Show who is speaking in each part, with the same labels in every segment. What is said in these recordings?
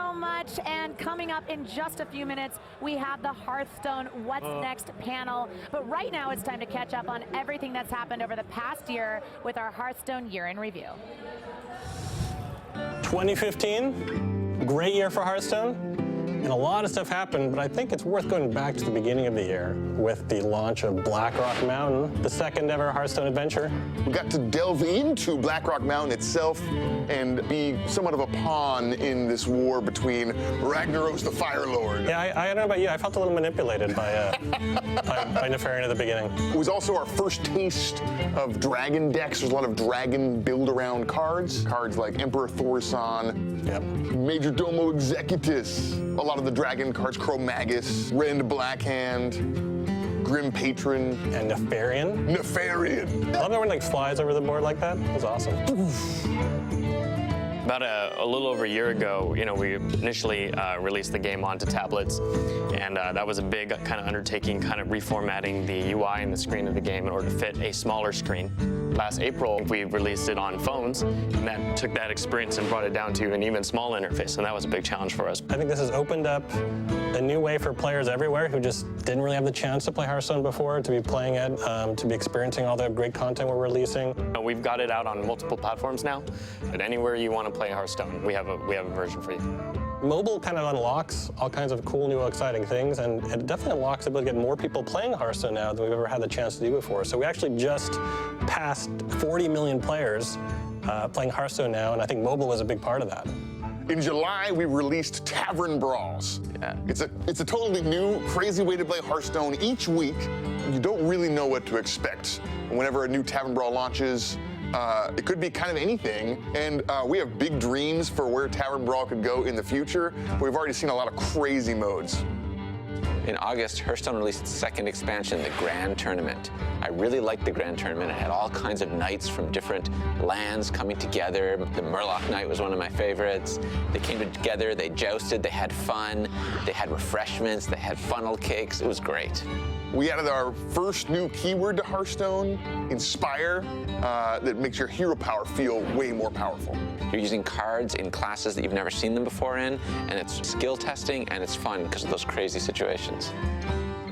Speaker 1: So much, and coming up in just a few minutes, we have the Hearthstone What's Next panel. But right now, it's time to catch up on everything that's happened over the past year with our Hearthstone Year in Review.
Speaker 2: 2015, great year for Hearthstone. And a lot of stuff happened, but I think it's worth going back to the beginning of the year with the launch of Blackrock Mountain, the second ever Hearthstone adventure.
Speaker 3: We got to delve into Blackrock Mountain itself and be somewhat of a pawn in this war between Ragnaros the Fire Lord.
Speaker 2: Yeah, I don't know about you, I felt a little manipulated by Nefarian at the beginning.
Speaker 3: It was also our first taste of dragon decks. There's a lot of dragon build-around cards. Cards like Emperor Thorsan, Major Domo Executus, a lot of the dragon cards, Chromagus, Rend Blackhand, Grim Patron.
Speaker 2: And Nefarian.
Speaker 3: Nefarian.
Speaker 2: I love it when it flies over the board like that. It was awesome.
Speaker 4: About a little over a year ago, we initially released the game onto tablets, and that was a big kind of undertaking, kind of reformatting the UI and the screen of the game in order to fit a smaller screen. Last April, we released it on phones, and that took that experience and brought it down to an even smaller interface, and that was a big challenge for us.
Speaker 2: I think this has opened up a new way for players everywhere who just didn't really have the chance to play Hearthstone before, to be playing it, to be experiencing all the great content we're releasing.
Speaker 4: We've got it out on multiple platforms now, but anywhere you want to play Hearthstone, we have a version for you.
Speaker 2: Mobile kind of unlocks all kinds of cool, new, exciting things, and it definitely unlocks the ability to get more people playing Hearthstone now than we've ever had the chance to do before. So we actually just passed 40 million players playing Hearthstone now, and I think mobile was a big part of that.
Speaker 3: In July, we released Tavern Brawls.
Speaker 4: Yeah.
Speaker 3: It's a totally new, crazy way to play Hearthstone. Each week, you don't really know what to expect. Whenever a new Tavern Brawl launches, it could be kind of anything, and we have big dreams for where Tavern Brawl could go in the future. We've already seen a lot of crazy modes.
Speaker 5: In August, Hearthstone released its second expansion, the Grand Tournament. I really liked the Grand Tournament. It had all kinds of knights from different lands coming together. The Murloc Knight was one of my favorites. They came together, they jousted, they had fun, they had refreshments, they had funnel cakes. It was great.
Speaker 3: We added our first new keyword to Hearthstone, Inspire, that makes your hero power feel way more powerful.
Speaker 5: You're using cards in classes that you've never seen them before in, and it's skill testing and it's fun because of those crazy situations.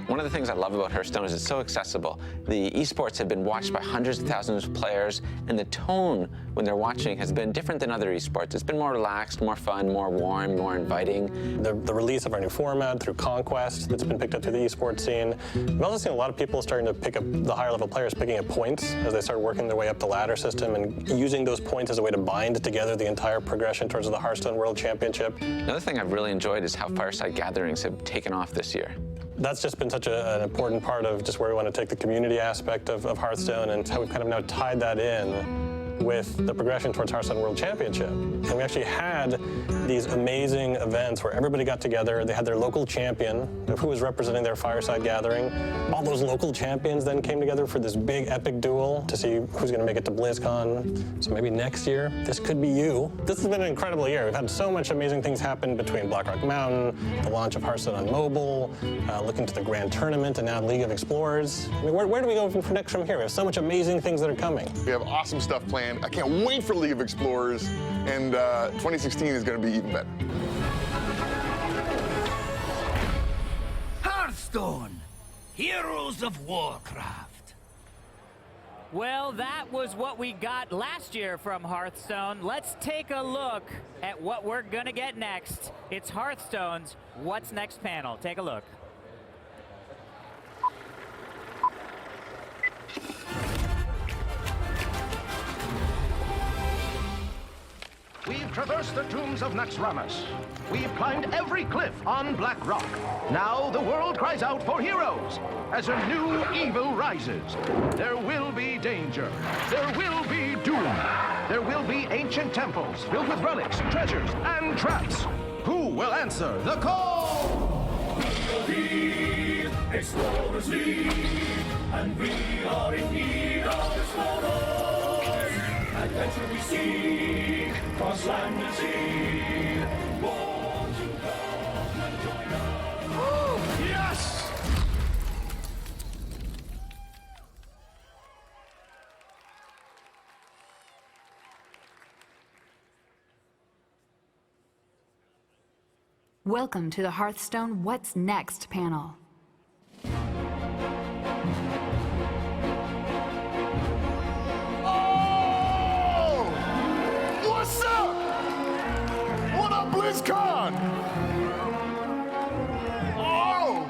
Speaker 5: One of the things I love about Hearthstone is it's so accessible. The esports have been watched by hundreds of thousands of players, and the tone when they're watching has been different than other esports. It's been more relaxed, more fun, more warm, more inviting.
Speaker 2: The release of our new format through Conquest that's been picked up through the esports scene. We've also seen a lot of people starting to pick up, the higher level players picking up points as they start working their way up the ladder system and using those points as a way to bind together the entire progression towards the Hearthstone World Championship.
Speaker 5: Another thing I've really enjoyed is how fireside gatherings have taken off this year.
Speaker 2: That's just been such an important part of just where we want to take the community aspect of Hearthstone, and how we've kind of now tied that in with the progression towards Hearthstone World Championship. And we actually had these amazing events where everybody got together, they had their local champion of who was representing their fireside gathering. All those local champions then came together for this big epic duel to see who's going to make it to Blizzcon. So maybe next year, this could be you. This has been an incredible year. We've had so much amazing things happen between Blackrock Mountain, the launch of Hearthstone on mobile, looking to the Grand Tournament, and now League of Explorers. I mean, where do we go next from here? We have so much amazing things that are coming.
Speaker 3: We have awesome stuff planned. I can't wait for League of Explorers, and 2016 is going to be even better.
Speaker 6: Hearthstone, Heroes of Warcraft.
Speaker 7: Well, that was what we got last year from Hearthstone. Let's take a look at what we're gonna get next. It's Hearthstone's What's Next panel. Take a look.
Speaker 8: We've traversed the tombs of Naxxramas. We've climbed every cliff on Black Rock. Now the world cries out for heroes. As a new evil rises, there will be danger. There will be doom. There will be ancient temples filled with relics, treasures, and traps. Who will answer the call?
Speaker 9: Lead, explorers lead, and we are in need of explorers. Adventure we seek, cross land and sea. Won't you come and join us? Yes!
Speaker 10: Welcome to the Hearthstone What's Next panel.
Speaker 3: Oh! What's up? What up, Blizzcon? Oh!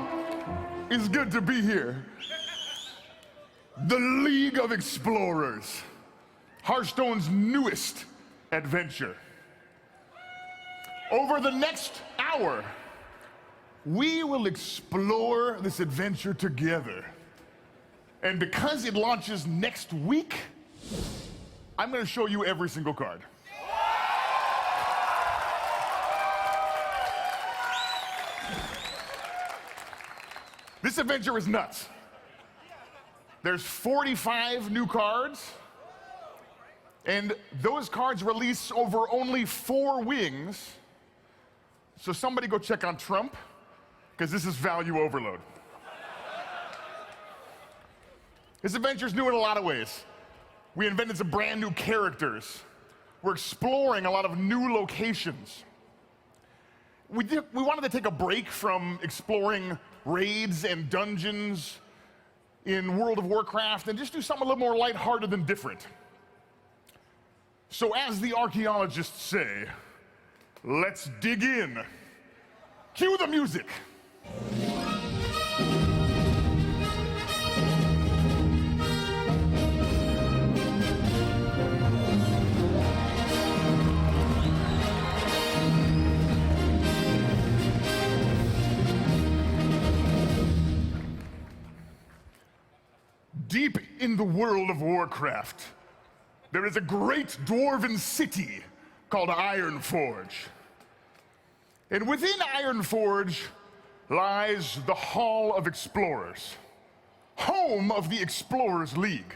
Speaker 3: It's good to be here. The League of Explorers, Hearthstone's newest adventure. Over the next hour, we will explore this adventure together. And because it launches next week, I'm going to show you every single card. This adventure is nuts. There's 45 new cards, and those cards release over only 4 wings. So somebody go check on Trump, because this is value overload. This adventure's new in a lot of ways. We invented some brand new characters. We're exploring a lot of new locations. We wanted to take a break from exploring raids and dungeons in World of Warcraft and just do something a little more lighthearted and different. So as the archaeologists say, let's dig in. Cue the music. Deep in the world of Warcraft, there is a great dwarven city called Ironforge. And within Ironforge lies the Hall of Explorers, home of the Explorers League.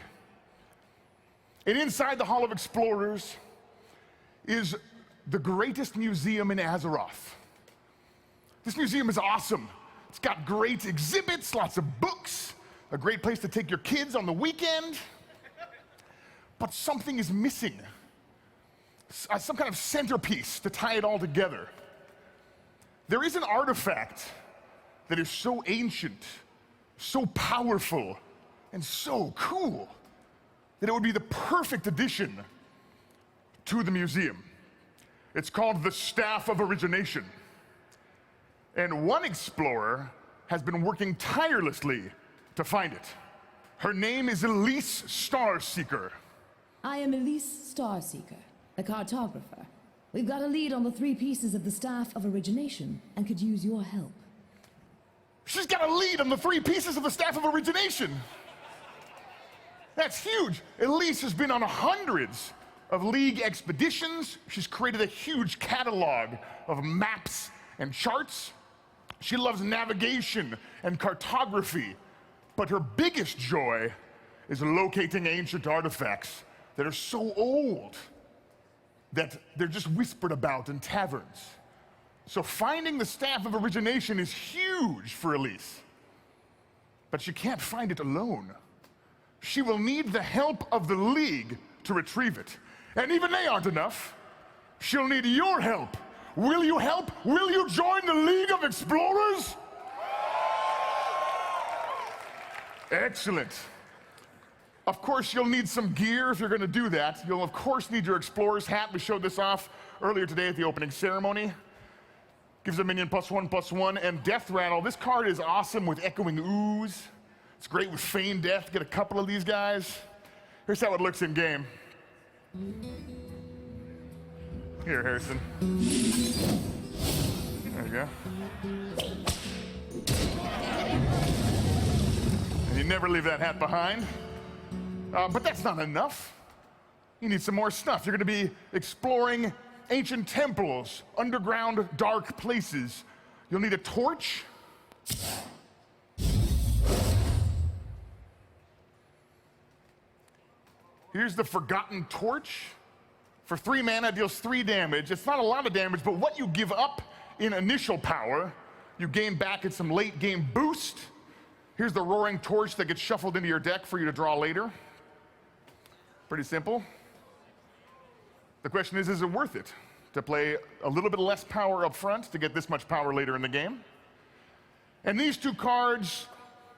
Speaker 3: And inside the Hall of Explorers is the greatest museum in Azeroth. This museum is awesome. It's got great exhibits, lots of books, a great place to take your kids on the weekend. But something is missing. Some kind of centerpiece to tie it all together. There is an artifact that is so ancient, so powerful, and so cool that it would be the perfect addition to the museum. It's called the Staff of Origination. And one explorer has been working tirelessly to find it. Her name is Elise Starseeker.
Speaker 11: I am Elise Starseeker, a cartographer. We've got a lead on the 3 pieces of the Staff of Origination and could use your help.
Speaker 3: She's got a lead on the 3 pieces of the Staff of Origination. That's huge. Elise has been on hundreds of League expeditions. She's created a huge catalog of maps and charts. She loves navigation and cartography. But her biggest joy is locating ancient artifacts that are so old that they're just whispered about in taverns. So finding the Staff of Origination is huge for Elise. But she can't find it alone. She will need the help of the League to retrieve it. And even they aren't enough. She'll need your help. Will you help? Will you join the League of Explorers? Excellent. Of course, you'll need some gear if you're going to do that. You'll, of course, need your Explorer's hat. We showed this off earlier today at the opening ceremony. Gives a minion +1/+1. And Death Rattle. This card is awesome with Echoing Ooze. It's great with Feign Death. Get a couple of these guys. Here's how it looks in game. Here, Harrison. There you go. And you never leave that hat behind. But that's not enough. You need some more stuff. You're going to be exploring ancient temples, underground dark places. You'll need a torch. Here's the Forgotten Torch. For 3 mana, it deals 3 damage. It's not a lot of damage, but what you give up in initial power, you gain back in some late game boost. Here's the Roaring Torch that gets shuffled into your deck for you to draw later. Pretty simple. The question is it worth it? to play a little bit less power up front to get this much power later in the game. And these 2 cards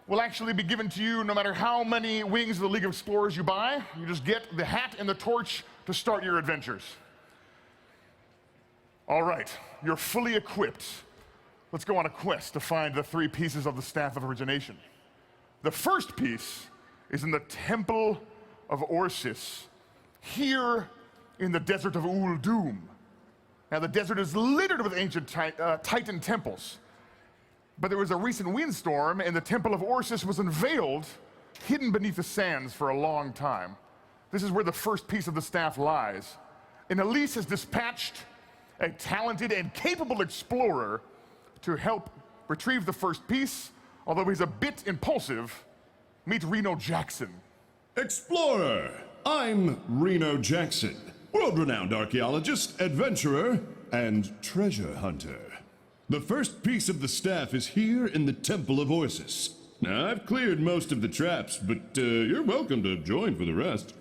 Speaker 3: will actually be given to you no matter how many Wings of the League of Explorers you buy. You just get the hat and the torch to start your adventures. All right, you're fully equipped. Let's go on a quest to find the 3 pieces of the Staff of Origination. The first piece is in the Temple of Orsis, here in the desert of Uldum. Now, the desert is littered with ancient Titan temples. But there was a recent windstorm, and the Temple of Orsis was unveiled, hidden beneath the sands for a long time. This is where the first piece of the staff lies. And Elise has dispatched a talented and capable explorer to help retrieve the first piece, although he's a bit impulsive. Meet Reno Jackson.
Speaker 12: Explorer! I'm Reno Jackson, world-renowned archaeologist, adventurer, and treasure hunter. The first piece of the staff is here in the Temple of Orsis. Now, I've cleared most of the traps, but you're welcome to join for the rest.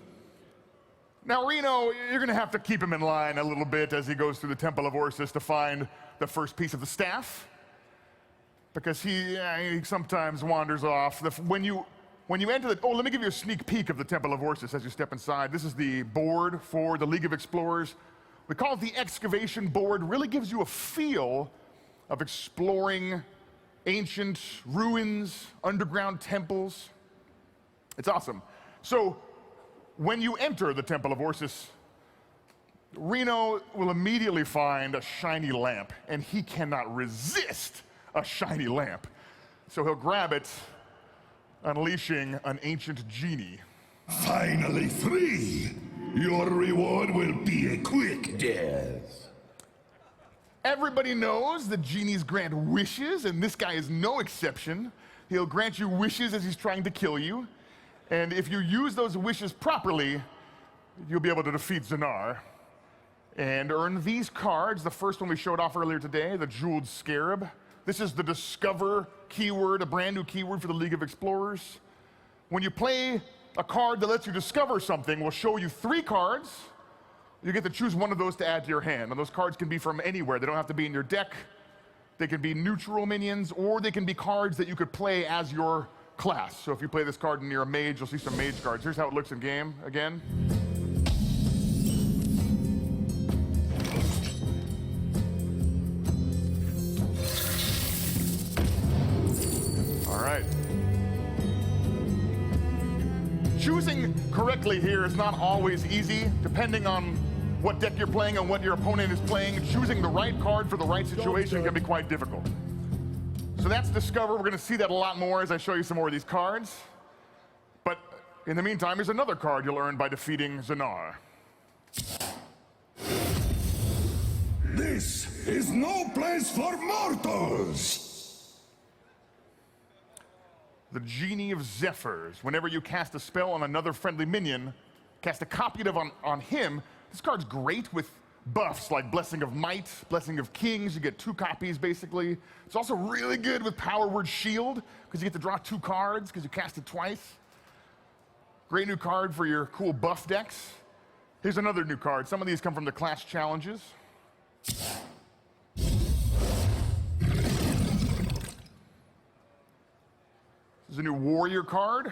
Speaker 3: Now, Reno, you're going to have to keep him in line a little bit as he goes through the Temple of Orsis to find the first piece of the staff, because he sometimes wanders off. When you enter the... Oh, let me give you a sneak peek of the Temple of Orsis as you step inside. This is the board for the League of Explorers. We call it the excavation board. Really gives you a feel of exploring ancient ruins, underground temples. It's awesome. So when you enter the Temple of Orsis, Reno will immediately find a shiny lamp, and he cannot resist a shiny lamp. So he'll grab it, unleashing an ancient genie.
Speaker 9: Finally free! Your reward will be a quick death.
Speaker 3: Everybody knows that genies grant wishes, and this guy is no exception. He'll grant you wishes as he's trying to kill you. And if you use those wishes properly, you'll be able to defeat Zanar and earn these cards. The first one we showed off earlier today, the Jeweled Scarab. This is the Discover keyword, a brand new keyword for the League of Explorers. When you play a card that lets you discover something, we'll show you 3 cards. You get to choose one of those to add to your hand. And those cards can be from anywhere. They don't have to be in your deck. They can be neutral minions, or they can be cards that you could play as your class. So if you play this card and you're a mage, you'll see some mage cards. Here's how it looks in game again. All right. Choosing correctly here is not always easy, depending on what deck you're playing and what your opponent is playing. Choosing the right card for the right situation can be quite difficult. So that's Discover. We're going to see that a lot more as I show you some more of these cards. But in the meantime, here's another card you'll earn by defeating Zanar.
Speaker 9: This is no place for mortals!
Speaker 3: The Genie of Zephyrs. Whenever you cast a spell on another friendly minion, cast a copy of it on him. This card's great with buffs like Blessing of Might, Blessing of Kings. You get 2 copies, basically. It's also really good with Power Word Shield, because you get to draw 2 cards, because you cast it twice. Great new card for your cool buff decks. Here's another new card. Some of these come from the class challenges. This is a new warrior card.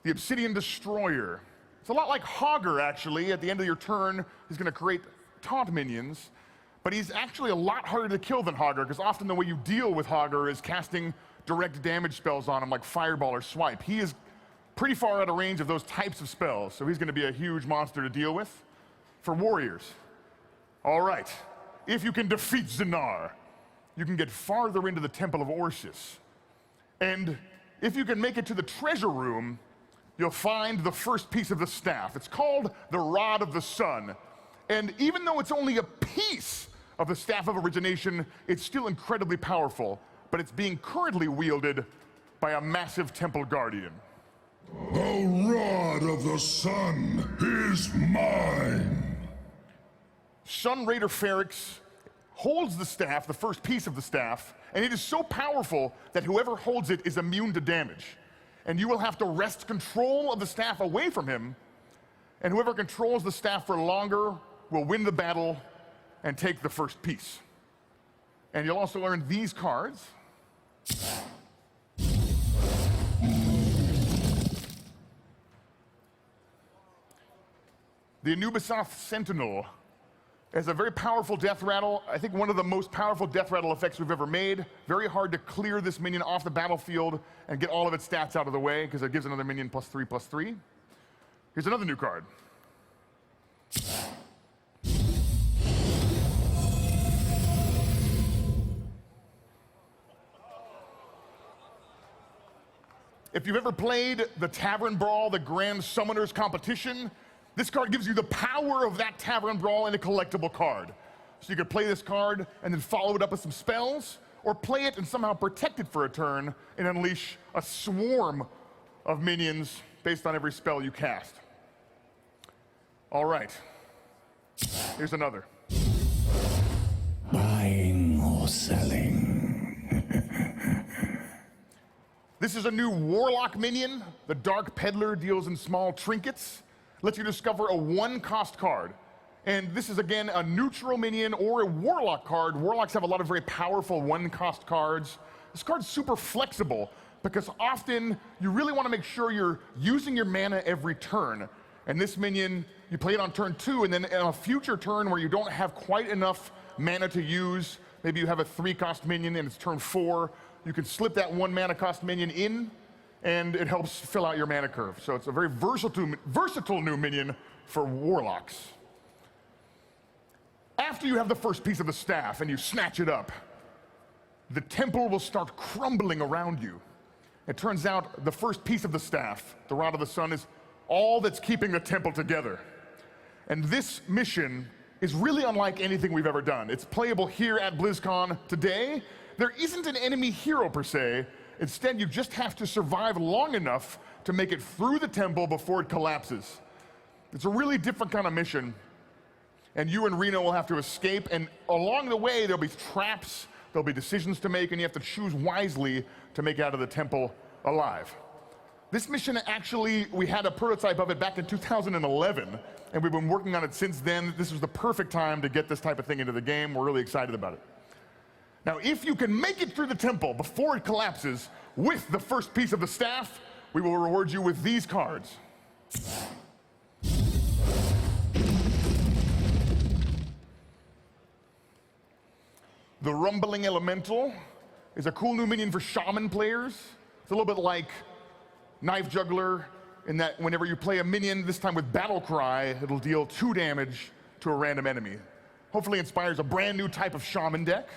Speaker 3: The Obsidian Destroyer. It's a lot like Hogger, actually. At the end of your turn, he's going to create taunt minions. But he's actually a lot harder to kill than Hogger, because often the way you deal with Hogger is casting direct damage spells on him, like Fireball or Swipe. He is pretty far out of range of those types of spells, so he's going to be a huge monster to deal with for warriors. All right. If you can defeat Zanar, you can get farther into the Temple of Orsis. And if you can make it to the treasure room, you'll find the first piece of the staff. It's called the Rod of the Sun. And even though it's only a piece of the Staff of Origination, it's still incredibly powerful. But it's being currently wielded by a massive temple guardian.
Speaker 9: The Rod of the Sun is mine!
Speaker 3: Sun Raider Ferrix holds the staff, the first piece of the staff, and it is so powerful that whoever holds it is immune to damage. And you will have to wrest control of the staff away from him, and whoever controls the staff for longer will win the battle and take the first piece. And you'll also learn these cards. The Anubisoth Sentinel is a very powerful death rattle. I think one of the most powerful death rattle effects we've ever made. Very hard to clear this minion off the battlefield and get all of its stats out of the way, because it gives another minion +3/+3. Here's another new card. If you've ever played the Tavern Brawl, the Grand Summoners competition, this card gives you the power of that Tavern Brawl in a collectible card. So you could play this card and then follow it up with some spells, or play it and somehow protect it for a turn and unleash a swarm of minions based on every spell you cast. All right, here's another.
Speaker 9: Buying or selling.
Speaker 3: This is a new Warlock minion. The Dark Peddler deals in small trinkets. Lets you discover a 1-cost card. And this is, again, a neutral minion or a Warlock card. Warlocks have a lot of very powerful 1-cost cards. This card's super flexible, because often you really want to make sure you're using your mana every turn. And this minion, you play it on turn 2, and then on a future turn where you don't have quite enough mana to use, maybe you have a 3-cost minion and it's turn 4, you can slip that 1 mana cost minion in, and it helps fill out your mana curve. So it's a very versatile new minion for Warlocks. After you have the first piece of the staff and you snatch it up, the temple will start crumbling around you. It turns out the first piece of the staff, the Rod of the Sun, is all that's keeping the temple together. And this mission is really unlike anything we've ever done. It's playable here at BlizzCon today. There isn't an enemy hero per se. Instead, you just have to survive long enough to make it through the temple before it collapses. It's a really different kind of mission. And you and Reno will have to escape, and along the way, there'll be traps, there'll be decisions to make, and you have to choose wisely to make it out of the temple alive. This mission, actually, we had a prototype of it back in 2011, and we've been working on it since then. This was the perfect time to get this type of thing into the game. We're really excited about it. Now, if you can make it through the temple before it collapses with the first piece of the staff, we will reward you with these cards. The Rumbling Elemental is a cool new minion for Shaman players. It's a little bit like Knife Juggler, in that whenever you play a minion, this time with Battle Cry, it'll deal 2 damage to a random enemy. Hopefully inspires a brand new type of Shaman deck.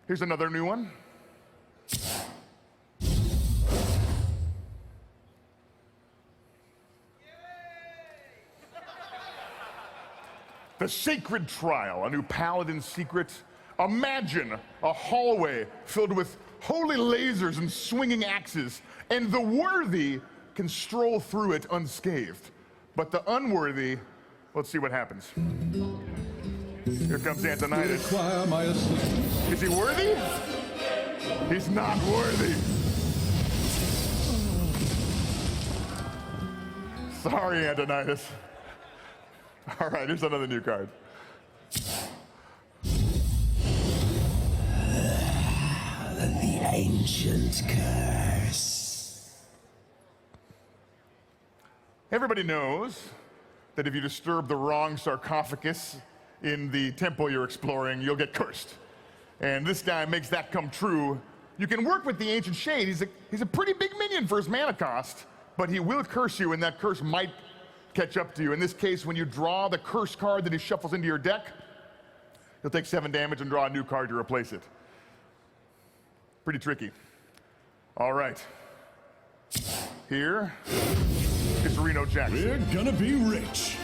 Speaker 3: Here's another new one. The Sacred Trial, a new paladin secret. Imagine a hallway filled with holy lasers and swinging axes, and the worthy can stroll through it unscathed. But the unworthy, let's see what happens. Here comes Antonidas. Is he worthy? He's not worthy. Sorry, Antonidas. All right, here's another new card.
Speaker 9: The ancient curse.
Speaker 3: Everybody knows that if you disturb the wrong sarcophagus in the temple you're exploring, you'll get cursed. And this guy makes that come true. You can work with the Ancient Shade. He's a pretty big minion for his mana cost, but he will curse you, and that curse might catch up to you. In this case, when you draw the curse card that he shuffles into your deck, you'll take 7 damage and draw a new card to replace it. Pretty tricky. All right. Here is Reno Jackson.
Speaker 12: We're gonna be rich.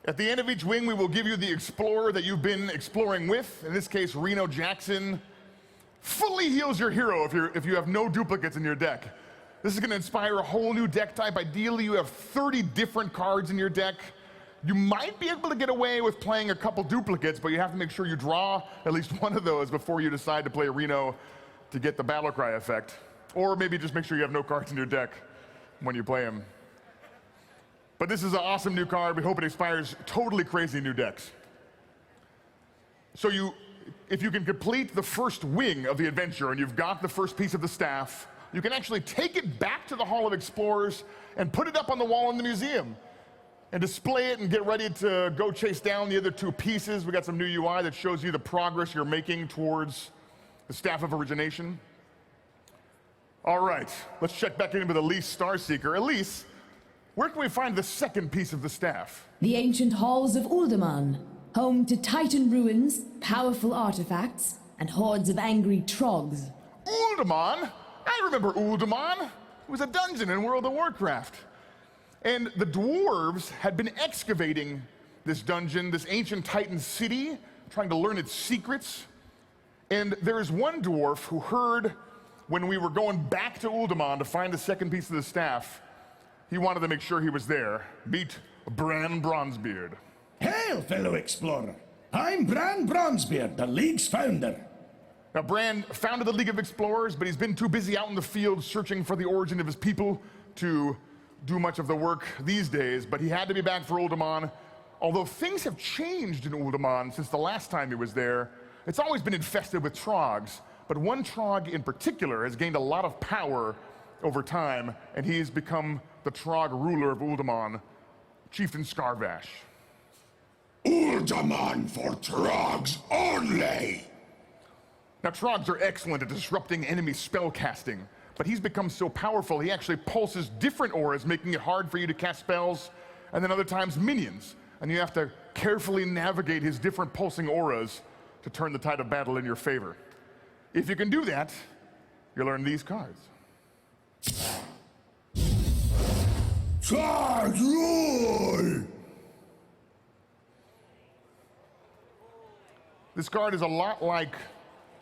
Speaker 3: At the end of each wing, we will give you the explorer that you've been exploring with. In this case, Reno Jackson fully heals your hero if you have no duplicates in your deck. This is going to inspire a whole new deck type. Ideally, you have 30 different cards in your deck. You might be able to get away with playing a couple duplicates, but you have to make sure you draw at least one of those before you decide to play Reno to get the Battle Cry effect. Or maybe just make sure you have no cards in your deck when you play him. But this is an awesome new card. We hope it inspires totally crazy new decks. So if you can complete the first wing of the adventure and you've got the first piece of the staff, you can actually take it back to the Hall of Explorers and put it up on the wall in the museum and display it and get ready to go chase down the other two pieces. We got some new UI that shows you the progress you're making towards the Staff of Origination. All right, let's check back in with Elise Starseeker. Elise, where can we find the second piece of the staff?
Speaker 11: The ancient halls of Uldaman, home to Titan ruins, powerful artifacts, and hordes of angry trogs.
Speaker 3: Uldaman? I remember Uldaman. It was a dungeon in World of Warcraft. And the dwarves had been excavating this dungeon, this ancient Titan city, trying to learn its secrets. And there is one dwarf who heard when we were going back to Uldaman to find the second piece of the staff, he wanted to make sure he was there. Meet Bran Bronzebeard.
Speaker 9: Hail, fellow explorer. I'm Bran Bronzebeard, the League's founder.
Speaker 3: Now, Bran founded the League of Explorers, but he's been too busy out in the field searching for the origin of his people to do much of the work these days, but he had to be back for Uldaman. Although things have changed in Uldaman since the last time he was there, it's always been infested with trogs, but one trog in particular has gained a lot of power over time, and he's become the trog ruler of Uldaman, Chieftain Scarvash.
Speaker 9: Uldaman for trogs only!
Speaker 3: Now, trogs are excellent at disrupting enemy spellcasting, but he's become so powerful he actually pulses different auras, making it hard for you to cast spells, and then other times minions, and you have to carefully navigate his different pulsing auras to turn the tide of battle in your favor. If you can do that, you'll earn these cards.
Speaker 9: Charge roll!
Speaker 3: This card is a lot like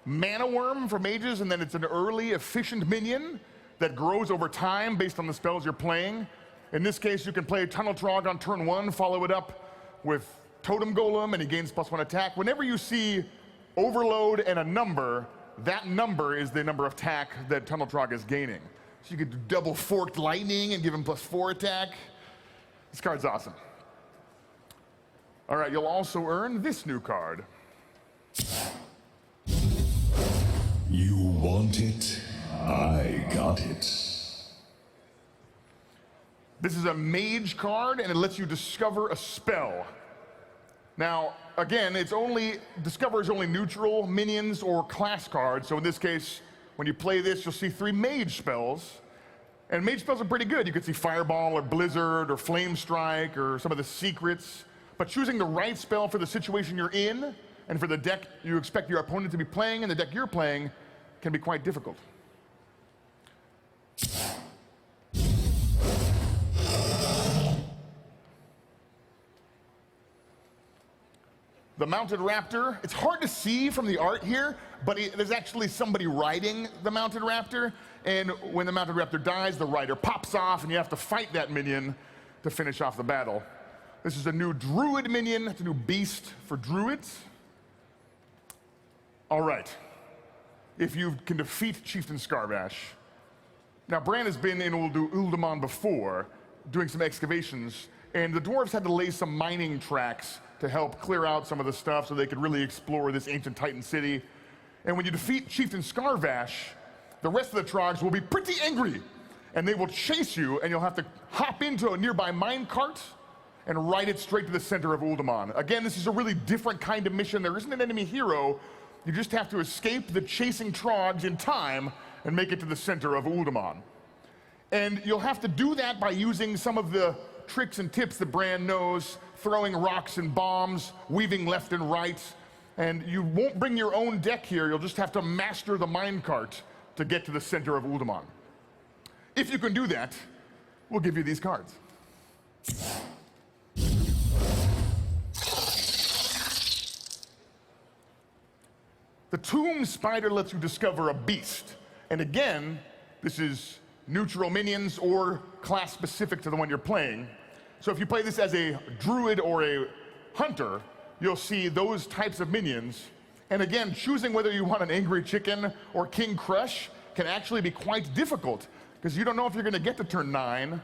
Speaker 3: Mana Worm for mages, and then it's an early, efficient minion that grows over time based on the spells you're playing. In this case, you can play Tunnel Trog on turn 1, follow it up with Totem Golem, and he gains +1 attack. Whenever you see Overload and a number, that number is the number of attack that Tunnel Trog is gaining. So you could do double Forked Lightning and give him +4 attack. This card's awesome. All right, you'll also earn this new card.
Speaker 9: You want it? I got it.
Speaker 3: This is a mage card, and it lets you discover a spell. Now, again, discover is only neutral, minions, or class cards. So in this case, when you play this, you'll see 3 mage spells. And mage spells are pretty good. You can see Fireball, or Blizzard, or Flame Strike, or some of the secrets. But choosing the right spell for the situation you're in, and for the deck you expect your opponent to be playing, and the deck you're playing, can be quite difficult. The Mounted Raptor, it's hard to see from the art here, but there's actually somebody riding the Mounted Raptor, and when the Mounted Raptor dies, the rider pops off, and you have to fight that minion to finish off the battle. This is a new Druid minion, it's a new beast for Druids. All right, if you can defeat Chieftain Scarvash. Now, Bran has been in Uldaman before, doing some excavations, and the dwarves had to lay some mining tracks to help clear out some of the stuff so they could really explore this ancient Titan city. And when you defeat Chieftain Scarvash, the rest of the trogs will be pretty angry, and they will chase you, and you'll have to hop into a nearby mine cart and ride it straight to the center of Uldaman. Again, this is a really different kind of mission. There isn't an enemy hero. You just have to escape the chasing trogs in time and make it to the center of Uldaman. And you'll have to do that by using some of the tricks and tips that Bran knows, throwing rocks and bombs, weaving left and right. And you won't bring your own deck here, you'll just have to master the minecart to get to the center of Uldaman. If you can do that, we'll give you these cards. The Tomb Spider lets you discover a beast. And again, this is neutral minions or class specific to the one you're playing. So if you play this as a druid or a hunter, you'll see those types of minions. And again, choosing whether you want an angry chicken or King Crush can actually be quite difficult because you don't know if you're going to get to turn 9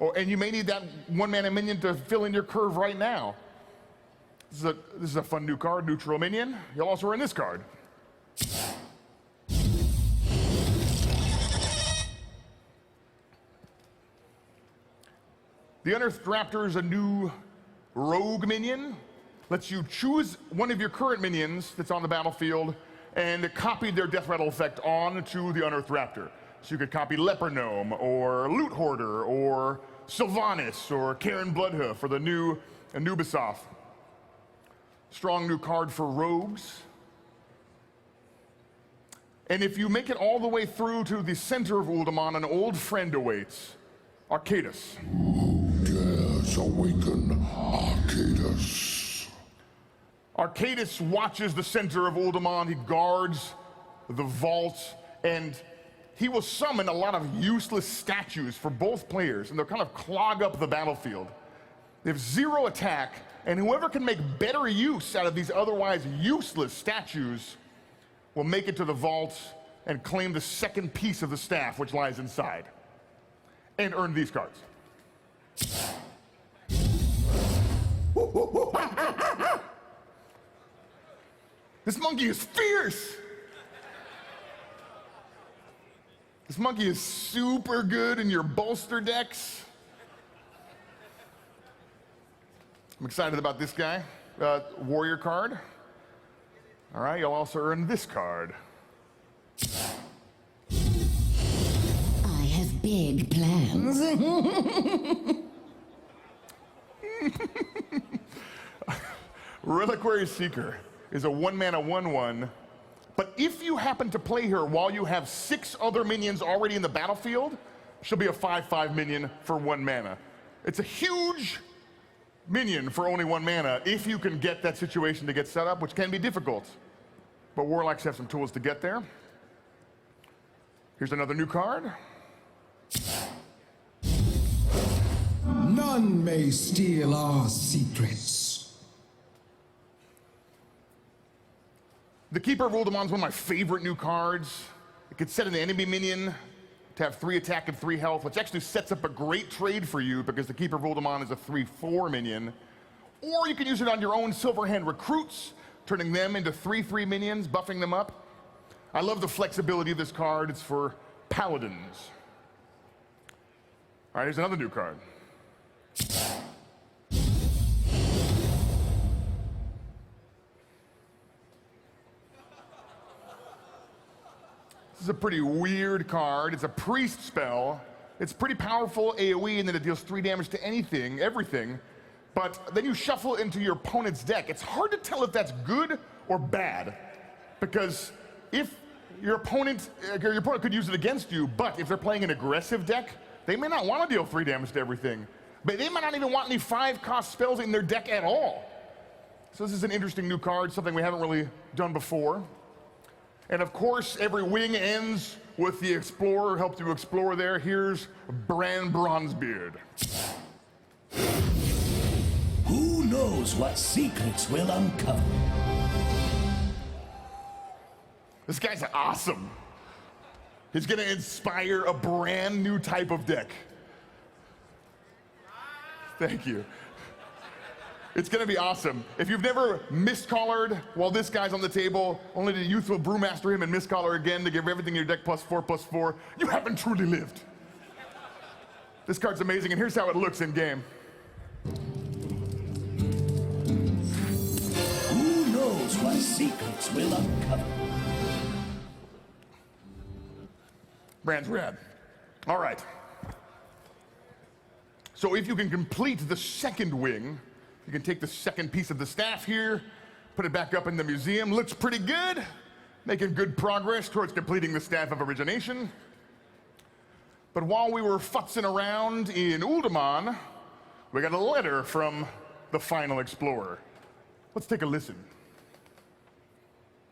Speaker 3: And you may need that 1-mana minion to fill in your curve right now. This is a fun new card, neutral minion. You'll also earn this card. The Unearthed Raptor is a new rogue minion. Lets you choose one of your current minions that's on the battlefield and copy their death rattle effect onto the Unearthed Raptor. So you could copy Leper Gnome, or Loot Hoarder, or Sylvanas, or Karen Bloodhoof, or the new Anubisoth. Strong new card for rogues. And if you make it all the way through to the center of Uldaman, an old friend awaits, Arcadus.
Speaker 9: Dares awaken Arcadus.
Speaker 3: Arcadus watches the center of Uldaman. He guards the vault, and he will summon a lot of useless statues for both players, and they'll kind of clog up the battlefield. They have 0 attack, and whoever can make better use out of these otherwise useless statues will make it to the vault and claim the second piece of the staff which lies inside, and earn these cards. This monkey is fierce! This monkey is super good in your bolster decks. I'm excited about this guy. Warrior card. All right, you'll also earn this card.
Speaker 13: I have big plans.
Speaker 3: Reliquary Seeker is a 1-mana 1/1. But if you happen to play her while you have 6 other minions already in the battlefield, she'll be a 5/5 minion for 1 mana. It's a huge minion for only 1 mana if you can get that situation to get set up, which can be difficult. But Warlocks have some tools to get there. Here's another new card.
Speaker 14: None may steal our secrets.
Speaker 3: The Keeper of Uldaman is one of my favorite new cards. It can set an enemy minion to have 3 attack and 3 health, which actually sets up a great trade for you because the Keeper of Uldaman is a 3/4 minion. Or you can use it on your own Silverhand recruits, turning them into 3/3 minions, buffing them up. I love the flexibility of this card. It's for paladins. All right, here's another new card. This is a pretty weird card. It's a priest spell. It's pretty powerful AoE in that it deals 3 damage to anything, everything. But then you shuffle it into your opponent's deck. It's hard to tell if that's good or bad, because if your opponent could use it against you, but if they're playing an aggressive deck, they may not want to deal 3 damage to everything. But they might not even want any 5-cost spells in their deck at all. So this is an interesting new card, something we haven't really done before. And of course, every wing ends with the Explorer, helps you explore there. Here's Bran Bronzebeard.
Speaker 6: Who knows what secrets we'll uncover?
Speaker 3: This guy's awesome. He's gonna inspire a brand new type of deck. Thank you. It's gonna be awesome. If you've never miscollared while this guy's on the table, only to Youthful Brewmaster him and miscollar again to give everything in your deck +4/+4, you haven't truly lived. This card's amazing, and here's how it looks in game.
Speaker 6: Who knows what secrets we'll uncover?
Speaker 3: Brand's rad. All right. So if you can complete the second wing, you can take the second piece of the staff here, put it back up in the museum. Looks pretty good. Making good progress towards completing the Staff of Origination. But while we were futzing around in Uldaman, we got a letter from the final explorer. Let's take a listen.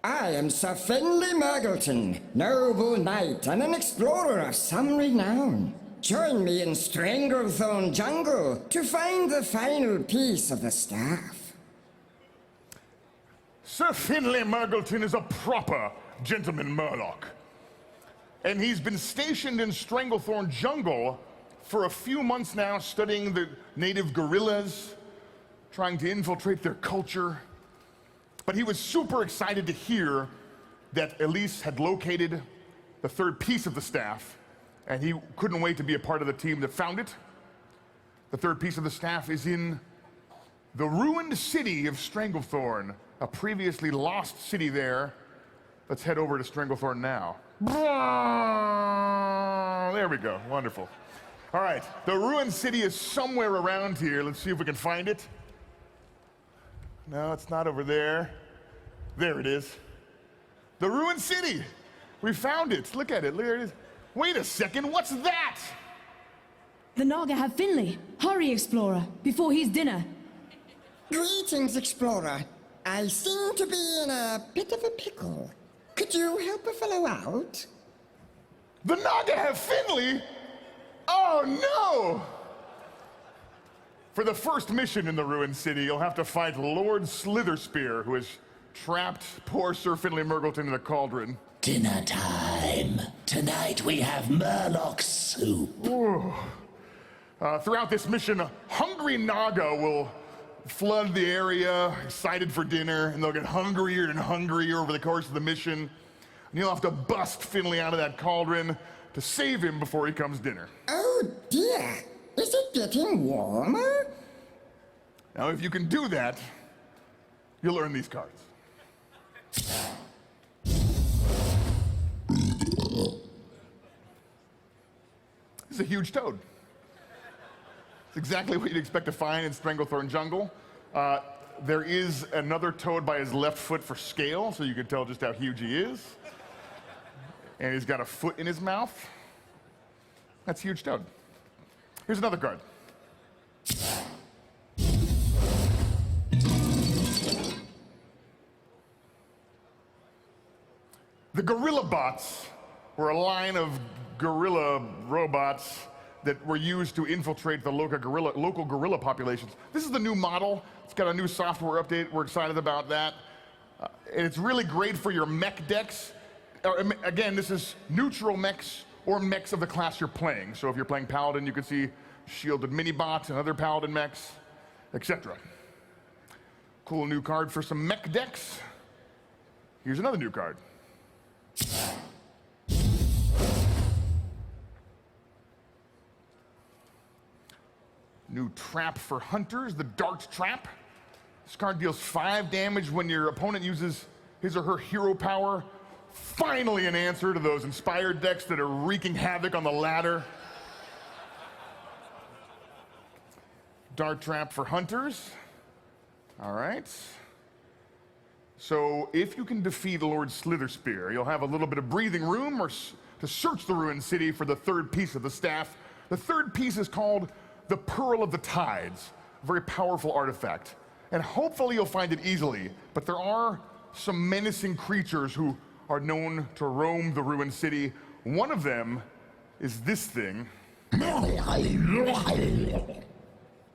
Speaker 15: I am Sir Finley Murgleton, noble knight and an explorer of some renown. Join me in Stranglethorn Jungle to find the final piece of the staff.
Speaker 3: Sir Finley Murgleton is a proper gentleman Murloc. And he's been stationed in Stranglethorn Jungle for a few months now studying the native gorillas, trying to infiltrate their culture. But he was super excited to hear that Elise had located the third piece of the staff, and he couldn't wait to be a part of the team that found it. The third piece of the staff is in the ruined city of Stranglethorn, a previously lost city there. Let's head over to Stranglethorn now. There we go, wonderful. All right, the ruined city is somewhere around here. Let's see if we can find it. No, it's not over there. There it is. The ruined city. We found it. Look at it. There it is. Wait a second. What's that?
Speaker 11: The Naga have Finley. Hurry, Explorer, before he's dinner.
Speaker 15: Greetings, Explorer. I seem to be in a bit of a pickle. Could you help a fellow out?
Speaker 3: The Naga have Finley? Oh, no! For the first mission in the ruined city, you'll have to fight Lord Slitherspear, who has trapped poor Sir Finley Murgleton in a cauldron.
Speaker 6: Dinner time. Tonight we have Murloc soup.
Speaker 3: Throughout this mission, a hungry Naga will flood the area, excited for dinner, and they'll get hungrier and hungrier over the course of the mission. And you'll have to bust Finley out of that cauldron to save him before he comes dinner.
Speaker 15: Oh dear, is it getting warmer?
Speaker 3: Now, if you can do that, you'll earn these cards. This is a huge toad. It's exactly what you'd expect to find in Stranglethorn Jungle. There is another toad by his left foot for scale, so you can tell just how huge he is. And he's got a foot in his mouth. That's a huge toad. Here's another card. The Gorilla Bots were a line of gorilla robots that were used to infiltrate the local gorilla populations. This is the new model. It's got a new software update. We're excited about that. And it's really great for your mech decks. Again, this is neutral mechs or mechs of the class you're playing. So if you're playing Paladin, you can see shielded mini-bots and other Paladin mechs, etc. Cool new card for some mech decks. Here's another new card. New trap for hunters, the Dart Trap. This card deals 5 damage when your opponent uses his or her hero power. Finally an answer to those inspired decks that are wreaking havoc on the ladder. Dart Trap for hunters. All right. So if you can defeat Lord Slitherspear, you'll have a little bit of breathing room to search the ruined city for the third piece of the staff. The third piece is called the Pearl of the Tides, a very powerful artifact. And hopefully you'll find it easily, but there are some menacing creatures who are known to roam the ruined city. One of them is this thing.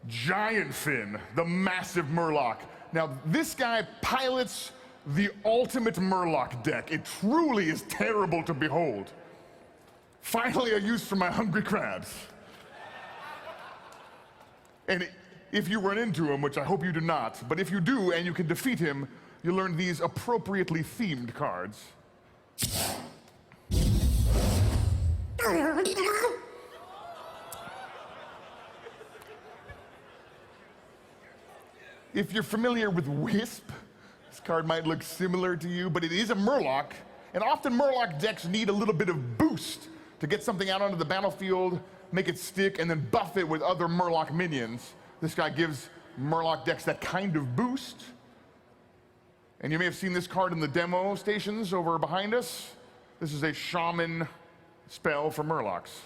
Speaker 3: Giant Fin, the massive Murloc. Now, this guy pilots the ultimate Murloc deck. It truly is terrible to behold. Finally, a use for my hungry crabs. And if you run into him, which I hope you do not, but if you do and you can defeat him, you'll learn these appropriately themed cards. If you're familiar with Wisp, this card might look similar to you, but it is a Murloc, and often Murloc decks need a little bit of boost to get something out onto the battlefield, make it stick, and then buff it with other Murloc minions. This guy gives Murloc decks that kind of boost. And you may have seen this card in the demo stations over behind us. This is a Shaman spell for Murlocs.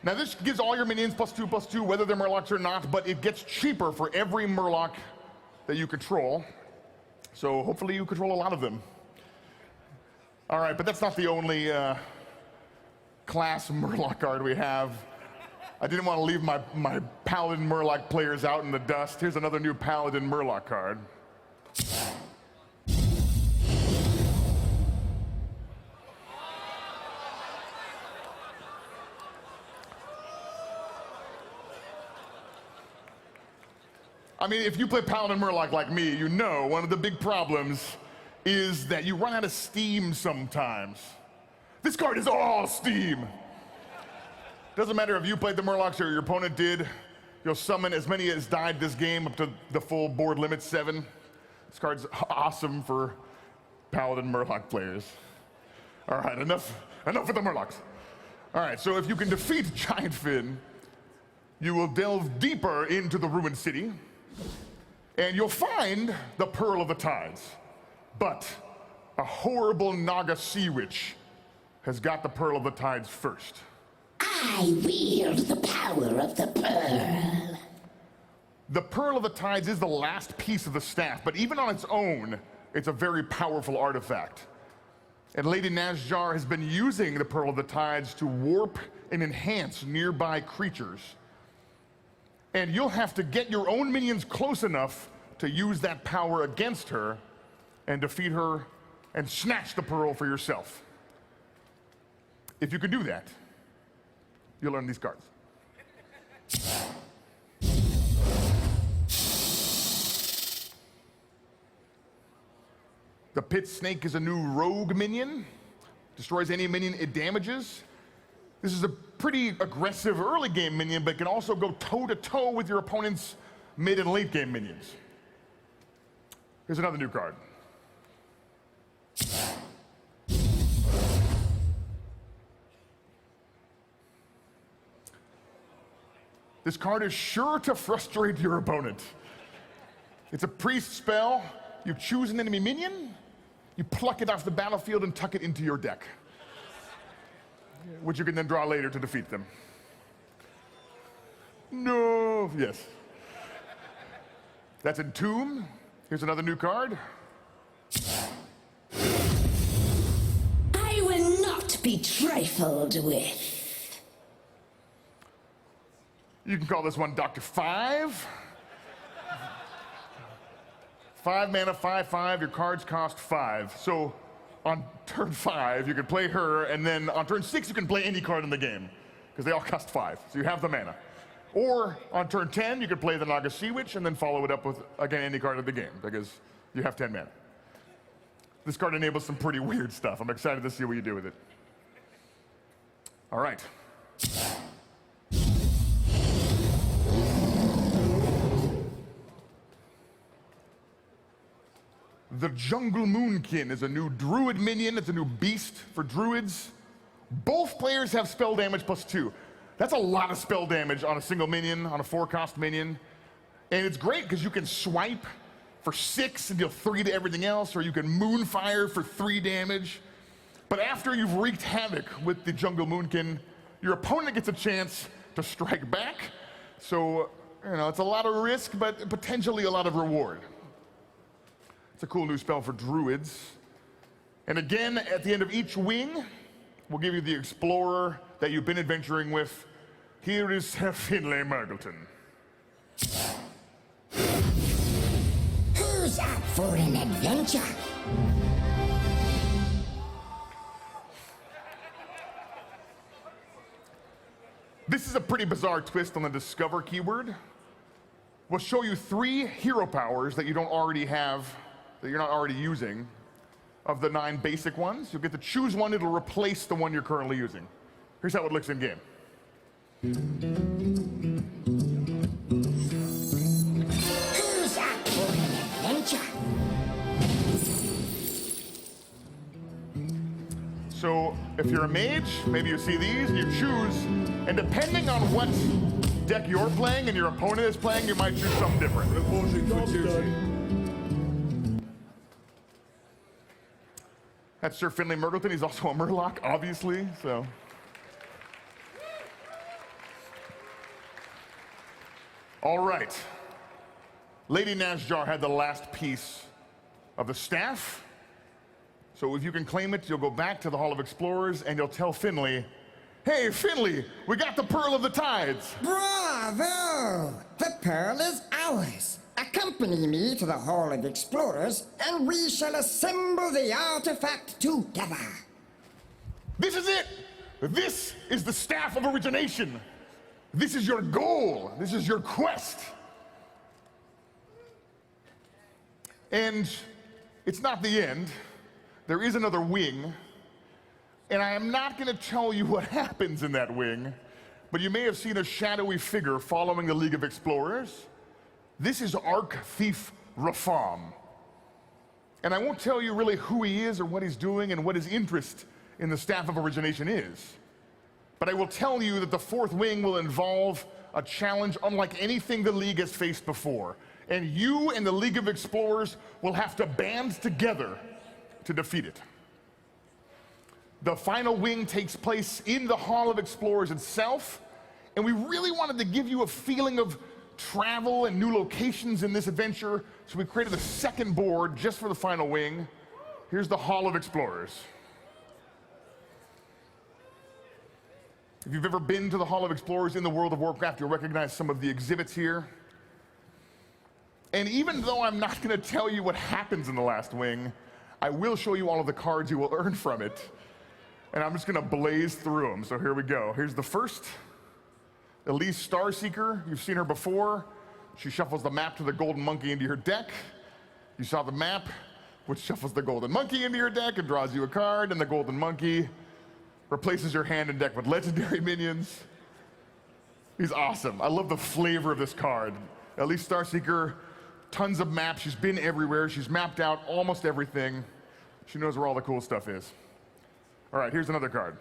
Speaker 3: Now this gives all your minions +2/+2, whether they're Murlocs or not, but it gets cheaper for every Murloc that you control. So hopefully you control a lot of them. All right, but that's not the only class Murloc card we have. I didn't want to leave my Paladin Murloc players out in the dust. Here's another new Paladin Murloc card. I mean, if you play Paladin Murloc like me, you know one of the big problems is that you run out of steam sometimes. This card is all steam. Doesn't matter if you played the Murlocs or your opponent did, you'll summon as many as died this game up to the full board limit 7. This card's awesome for Paladin Murloc players. All right, enough with the Murlocs. All right, so if you can defeat Giant Finn, you will delve deeper into the ruined city, and you'll find the Pearl of the Tides. But a horrible Naga sea witch has got the Pearl of the Tides first.
Speaker 13: I wield the power of the pearl.
Speaker 3: The Pearl of the Tides is the last piece of the staff, but even on its own, it's a very powerful artifact. And Lady Nazjar has been using the Pearl of the Tides to warp and enhance nearby creatures. And you'll have to get your own minions close enough to use that power against her and defeat her and snatch the pearl for yourself. If you can do that, you'll earn these cards. The Pit Snake is a new rogue minion. Destroys any minion it damages. This is a pretty aggressive early game minion, but can also go toe-to-toe with your opponent's mid and late game minions. Here's another new card. This card is sure to frustrate your opponent. It's a priest spell. You choose an enemy minion, you pluck it off the battlefield and tuck it into your deck, which you can then draw later to defeat them. No, yes. That's Entomb. Here's another new card.
Speaker 13: I will not be trifled with.
Speaker 3: You can call this one Dr. 5. 5 mana, 5/5, your cards cost 5. So on turn 5, you can play her, and then on turn 6, you can play any card in the game, because they all cost 5, so you have the mana. Or on turn 10, you could play the Naga Sea Witch, and then follow it up with, again, any card in the game, because you have 10 mana. This card enables some pretty weird stuff. I'm excited to see what you do with it. All right. The Jungle Moonkin is a new druid minion. It's a new beast for druids. Both players have spell damage +2. That's a lot of spell damage on a single minion, on a 4-cost minion. And it's great because you can swipe for 6 and deal 3 to everything else, or you can Moonfire for 3 damage. But after you've wreaked havoc with the Jungle Moonkin, your opponent gets a chance to strike back. So, you know, it's a lot of risk, but potentially a lot of reward. It's a cool new spell for druids. And again, at the end of each wing, we'll give you the explorer that you've been adventuring with. Here is Herr Finlay Mergleton.
Speaker 13: Who's up for an adventure?
Speaker 3: This is a pretty bizarre twist on the discover keyword. We'll show you 3 hero powers that you don't already have, that you're not already using. Of the 9 basic ones, you'll get to choose one. It'll replace the one you're currently using. Here's how it looks in game.
Speaker 13: Who's up for an adventure?
Speaker 3: So if you're a mage, maybe you see these, you choose, and depending on what deck you're playing and your opponent is playing, you might choose something different. That's Sir Finlay Mergleton. He's also a Murloc, obviously, so. All right. Lady Nazjar had the last piece of the staff. So if you can claim it, you'll go back to the Hall of Explorers and you'll tell Finlay, Hey, Finley, we got the Pearl of the Tides.
Speaker 15: Bravo! The pearl is ours. Accompany me to the Hall of Explorers, and we shall assemble the artifact together.
Speaker 3: This is it. This is the Staff of Origination. This is your goal. This is your quest. And it's not the end. There is another wing. And I am not going to tell you what happens in that wing, but you may have seen a shadowy figure following the League of Explorers. This is Arc Thief Rafam. And I won't tell you really who he is or what he's doing and what his interest in the Staff of Origination is. But I will tell you that the fourth wing will involve a challenge unlike anything the League has faced before. And you and the League of Explorers will have to band together to defeat it. The final wing takes place in the Hall of Explorers itself, and we really wanted to give you a feeling of travel and new locations in this adventure, so we created a second board just for the final wing. Here's the Hall of Explorers. If you've ever been to the Hall of Explorers in the World of Warcraft, you'll recognize some of the exhibits here. And even though I'm not going to tell you what happens in the last wing, I will show you all of the cards you will earn from it. And I'm just going to blaze through them. So here we go. Here's the first. Elise Starseeker. You've seen her before. She shuffles the map to the golden monkey into your deck. You saw the map, which shuffles the golden monkey into your deck and draws you a card, and the golden monkey replaces your hand and deck with legendary minions. He's awesome. I love the flavor of this card. Elise Starseeker, tons of maps. She's been everywhere. She's mapped out almost everything. She knows where all the cool stuff is. All right, here's another card.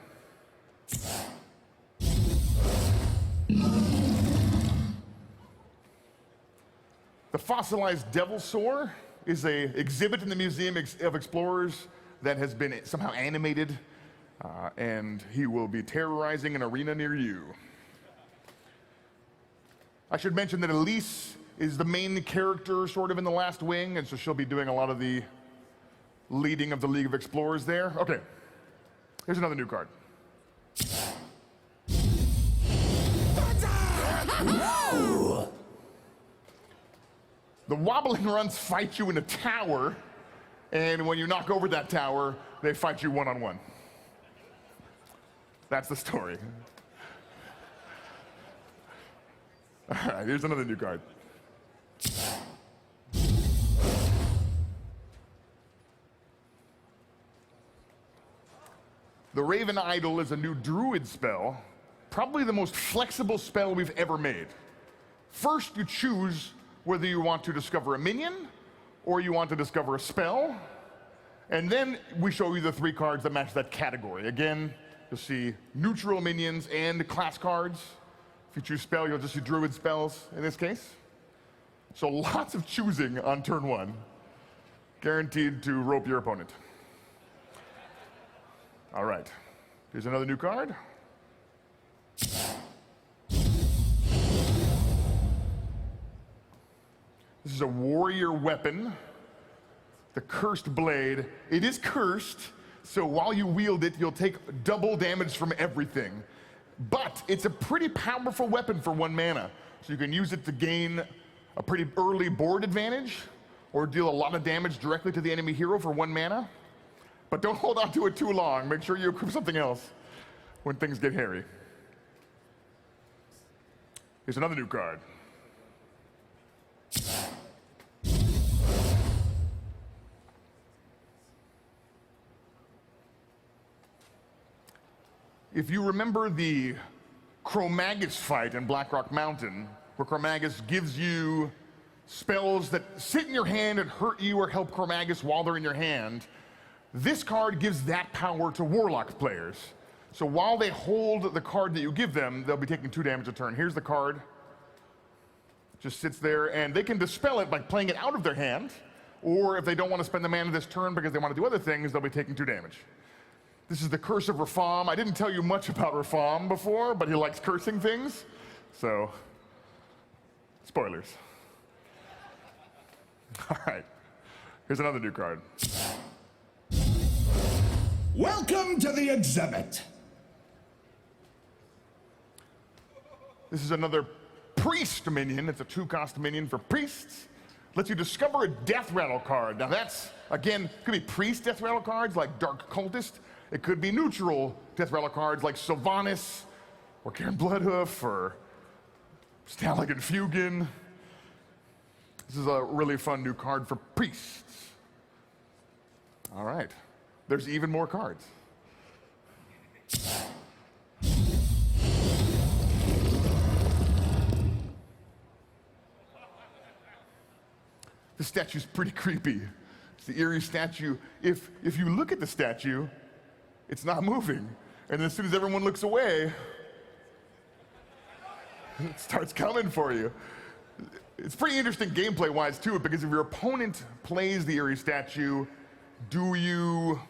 Speaker 3: The fossilized Devil Soar is an exhibit in the Museum of Explorers that has been somehow animated, and he will be terrorizing an arena near you. I should mention that Elise is the main character sort of in the last wing, and so she'll be doing a lot of the leading of the League of Explorers there. Okay, here's another new card.
Speaker 6: No!
Speaker 3: The Wobbling Runs fight you in a tower, and when you knock over that tower, they fight you one-on-one. That's the story. All right, here's another new card. The Raven Idol is a new druid spell, probably the most flexible spell we've ever made. First, you choose whether you want to discover a minion or you want to discover a spell, and then we show you the 3 cards that match that category. Again, you'll see neutral minions and class cards. If you choose spell, you'll just see druid spells in this case. So lots of choosing on turn 1, guaranteed to rope your opponent. All right, here's another new card. This is a warrior weapon, the Cursed Blade. It is cursed, so while you wield it, you'll take double damage from everything. But it's a pretty powerful weapon for 1 mana, so you can use it to gain a pretty early board advantage, or deal a lot of damage directly to the enemy hero for 1 mana. But don't hold on to it too long. Make sure you equip something else when things get hairy. Here's another new card. If you remember the Chromagus fight in Blackrock Mountain, where Chromagus gives you spells that sit in your hand and hurt you or help Chromagus while they're in your hand, this card gives that power to Warlock players. So while they hold the card that you give them, they'll be taking 2 damage a turn. Here's the card. Just sits there, and they can dispel it by playing it out of their hand, or if they don't want to spend the mana this turn because they want to do other things, they'll be taking 2 damage. This is the Curse of Rafam. I didn't tell you much about Rafam before, but he likes cursing things, so spoilers. All right, here's another new card.
Speaker 9: Welcome to the exhibit.
Speaker 3: This is another priest minion. It's a 2-cost minion for priests. Lets you discover a death rattle card. Now that's, again, could be priest death rattle cards like Dark Cultist. It could be neutral death rattle cards like Sylvanas or Karen Bloodhoof or Stalag and Fugin. This is a really fun new card for priests. All right, there's even more cards. The statue's pretty creepy. It's the eerie statue. If you look at the statue, it's not moving. And then as soon as everyone looks away, it starts coming for you. It's pretty interesting gameplay-wise, too, because if your opponent plays the eerie statue, do you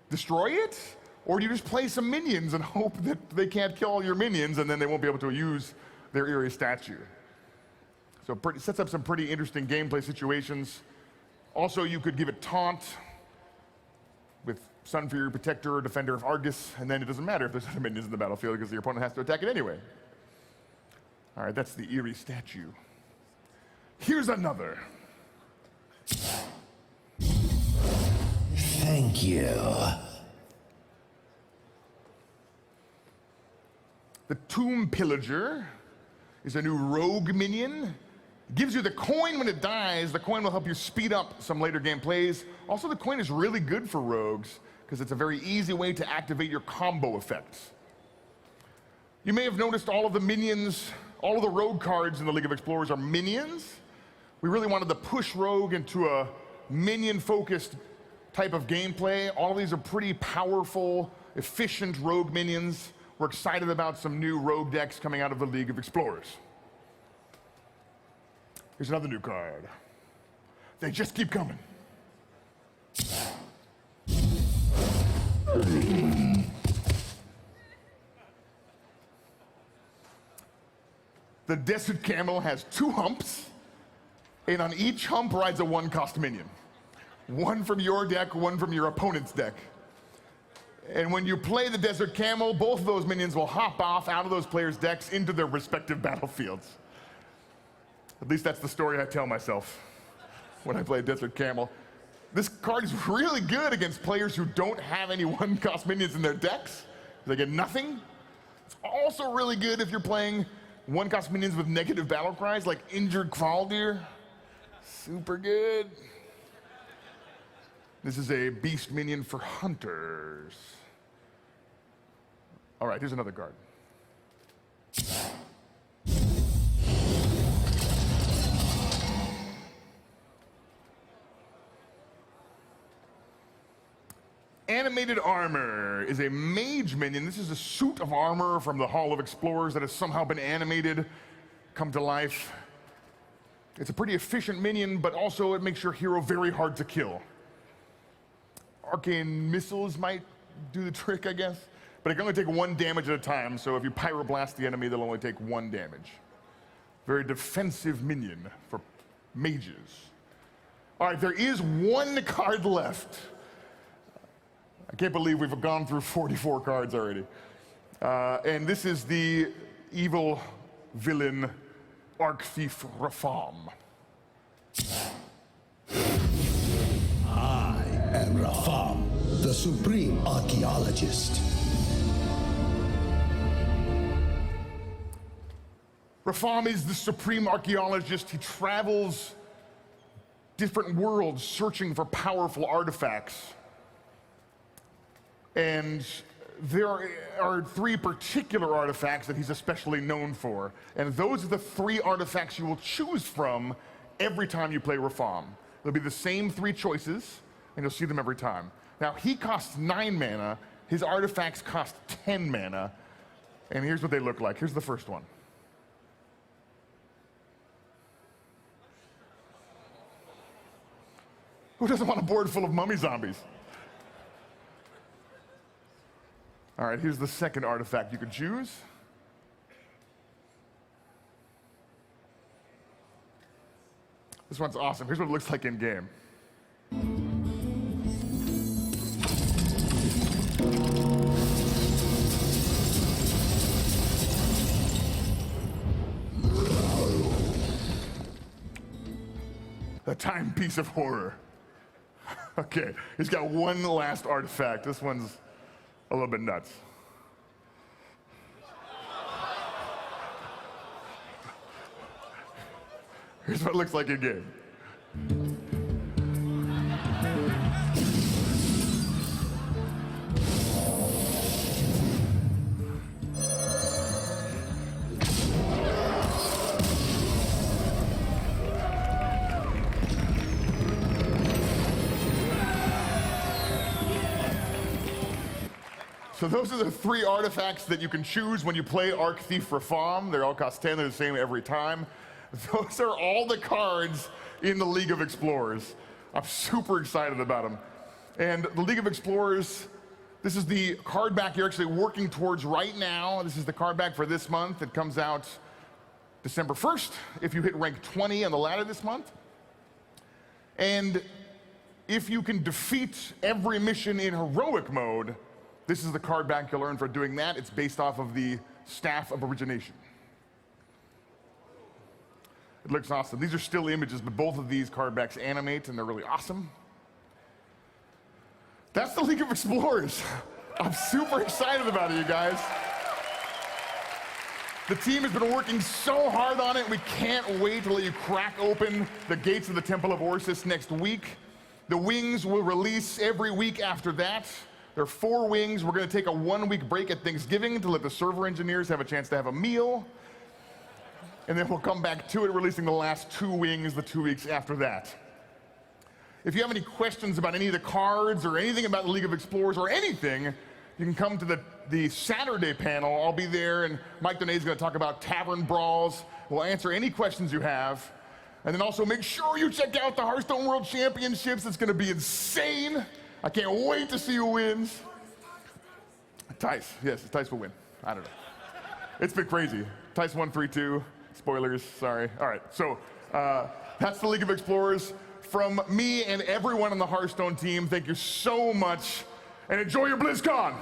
Speaker 3: destroy it? Or do you just play some minions and hope that they can't kill all your minions and then they won't be able to use their eerie statue? So it sets up some pretty interesting gameplay situations. Also, you could give it taunt with Sun Fury Protector, Defender of Argus, and then it doesn't matter if there's other minions in the battlefield because your opponent has to attack it anyway. All right, that's the eerie statue. Here's another.
Speaker 6: Thank you.
Speaker 3: The Tomb Pillager is a new rogue minion. It gives you the coin when it dies. The coin will help you speed up some later game plays. Also, the coin is really good for rogues because it's a very easy way to activate your combo effects. You may have noticed all of the minions, all of the rogue cards in the League of Explorers are minions. We really wanted to push rogue into a minion-focused type of gameplay. All of these are pretty powerful, efficient rogue minions. We're excited about some new rogue decks coming out of the League of Explorers. Here's another new card. They just keep coming. The Desert Camel has 2 humps, and on each hump rides a 1-cost minion. One from your deck, one from your opponent's deck. And when you play the Desert Camel, both of those minions will hop off out of those players' decks into their respective battlefields. At least that's the story I tell myself when I play Desert Camel. This card is really good against players who don't have any 1-cost minions in their decks. They get nothing. It's also really good if you're playing 1-cost minions with negative battle cries like Injured Kvaldir. Super good. This is a beast minion for hunters. All right, here's another card. Animated Armor is a mage minion. This is a suit of armor from the Hall of Explorers that has somehow been animated, come to life. It's a pretty efficient minion, but also it makes your hero very hard to kill. Arcane missiles might do the trick, I guess. But it can only take 1 damage at a time, so if you pyroblast the enemy, they'll only take 1 damage. Very defensive minion for mages. All right, there is 1 card left. I can't believe we've gone through 44 cards already. And this is the evil villain Archthief Rafam.
Speaker 14: I am Rafam, the Supreme Archaeologist.
Speaker 3: Rafam is the Supreme Archaeologist. He travels different worlds searching for powerful artifacts. And there are 3 particular artifacts that he's especially known for. And those are the 3 artifacts you will choose from every time you play Rafam. They'll be the same 3 choices, and you'll see them every time. Now, he costs 9 mana. His artifacts cost 10 mana. And here's what they look like. Here's the first one. Who doesn't want a board full of mummy zombies? All right, here's the second artifact you could choose. This one's awesome. Here's what it looks like in game. timepiece of horror. Okay, he's got one last artifact. This one's a little bit nuts. Here's what it looks like in game. So those are the 3 artifacts that you can choose when you play Arc Thief Reform. They all cost 10, they're the same every time. Those are all the cards in the League of Explorers. I'm super excited about them. And the League of Explorers, this is the card back you're actually working towards right now. This is the card back for this month. It comes out December 1st if you hit rank 20 on the ladder this month. And if you can defeat every mission in heroic mode, this is the card back you'll earn for doing that. It's based off of the Staff of Origination. It looks awesome. These are still images, but both of these card backs animate, and they're really awesome. That's the League of Explorers. I'm super excited about it, you guys. The team has been working so hard on it. We can't wait to let you crack open the gates of the Temple of Orsis next week. The wings will release every week after that. There are 4 wings. We're going to take a 1-week break at Thanksgiving to let the server engineers have a chance to have a meal. And then we'll come back to it, releasing the last 2 wings the 2 weeks after that. If you have any questions about any of the cards or anything about the League of Explorers or anything, you can come to the Saturday panel. I'll be there, and Mike Donay is going to talk about tavern brawls. We'll answer any questions you have. And then also make sure you check out the Hearthstone World Championships. It's going to be insane. I can't wait to see who wins. Tice, yes, Tice will win. I don't know. It's been crazy. Tice won 3-2. Spoilers, sorry. All right, so that's the League of Explorers. From me and everyone on the Hearthstone team, thank you so much, and enjoy your BlizzCon.